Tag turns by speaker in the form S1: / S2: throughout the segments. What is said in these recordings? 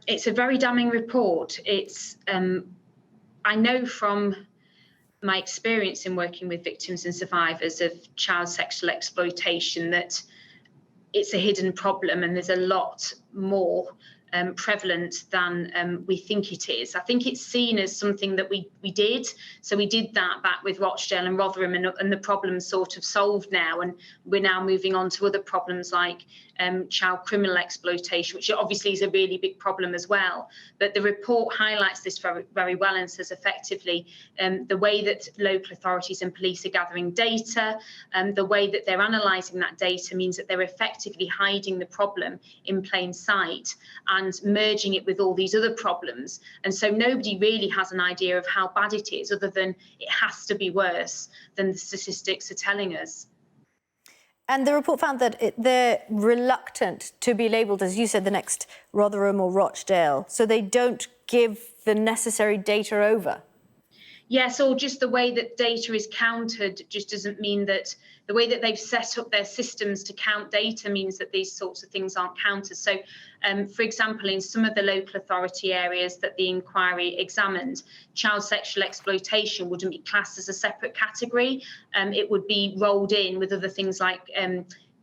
S1: It's a very damning report. I know from my experience in working with victims and survivors of child sexual exploitation that it's a hidden problem and there's a lot more prevalent than we think it is. I think it's seen as something that we did. So we did that back with Rochdale and Rotherham, and the problem's sort of solved now. And we're now moving on to other problems like child criminal exploitation, which obviously is a really big problem as well. But the report highlights this very, very well and says effectively the way that local authorities and police are gathering data, the way that they're analysing that data means that they're effectively hiding the problem in plain sight and merging it with all these other problems. And so nobody really has an idea of how bad it is, other than it has to be worse than the statistics are telling us.
S2: And the report found that they're reluctant to be labelled, as you said, the next Rotherham or Rochdale, so they don't give the necessary data over.
S1: Yes, or just the way that data is counted just doesn't mean that the way that they've set up their systems to count data means that these sorts of things aren't counted. So, for example, in some of the local authority areas that the inquiry examined, child sexual exploitation wouldn't be classed as a separate category. It would be rolled in with other things like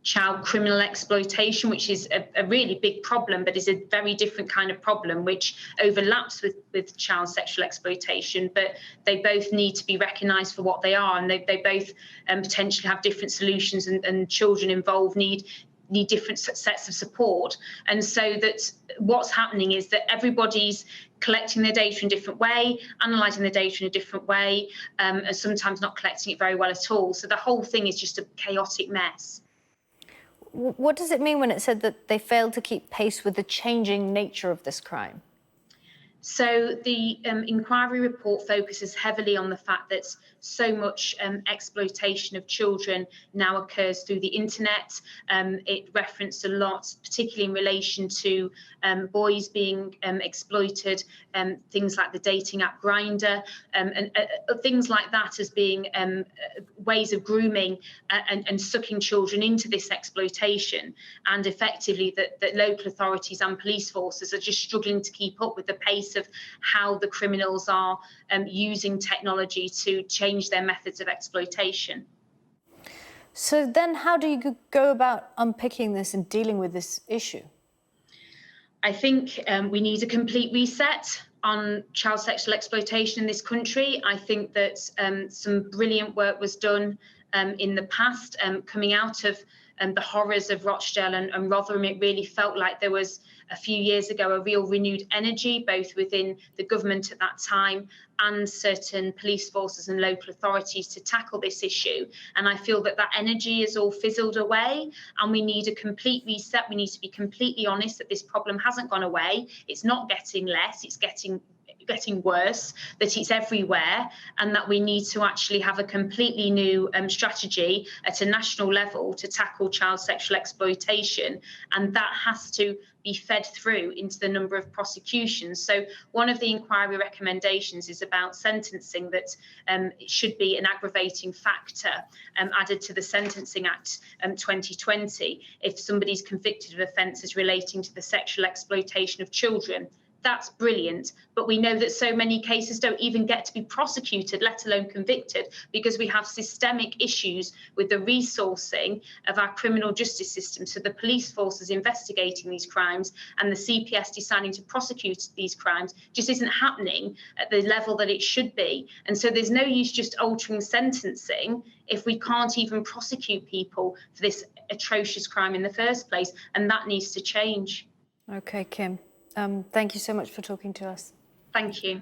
S1: child criminal exploitation, which is a really big problem, but is a very different kind of problem, which overlaps with child sexual exploitation. But they both need to be recognised for what they are, and they both potentially have different solutions, and children involved need different sets of support. And so that what's happening is that everybody's collecting their data in a different way, analysing the data in a different way, and sometimes not collecting it very well at all. So the whole thing is just a chaotic mess.
S2: What does it mean when it said that they failed to keep pace with the changing nature of this crime?
S1: So the inquiry report focuses heavily on the fact that so much exploitation of children now occurs through the internet. It referenced a lot, particularly in relation to boys being exploited, things like the dating app Grindr, and things like that as being ways of grooming and sucking children into this exploitation. And effectively that local authorities and police forces are just struggling to keep up with the pace of how the criminals are using technology to change their methods of exploitation.
S2: So then how do you go about unpicking this and dealing with this issue?
S1: I think we need a complete reset on child sexual exploitation in this country. I think that some brilliant work was done in the past, coming out of the horrors of Rochdale and Rotherham. It really felt like there was, a few years ago, a real renewed energy, both within the government at that time and certain police forces and local authorities to tackle this issue. And I feel that energy is all fizzled away, and we need a complete reset. We need to be completely honest that this problem hasn't gone away. It's not getting less, it's getting worse, that it's everywhere, and that we need to actually have a completely new strategy at a national level to tackle child sexual exploitation, and that has to be fed through into the number of prosecutions. So one of the inquiry recommendations is about sentencing, that it should be an aggravating factor added to the Sentencing Act 2020 if somebody's convicted of offences relating to the sexual exploitation of children. That's brilliant, but we know that so many cases don't even get to be prosecuted, let alone convicted, because we have systemic issues with the resourcing of our criminal justice system. So the police forces investigating these crimes and the CPS deciding to prosecute these crimes just isn't happening at the level that it should be. And so there's no use just altering sentencing if we can't even prosecute people for this atrocious crime in the first place, and that needs to change.
S2: Okay, Kim. Thank you so much for talking to us.
S1: Thank you.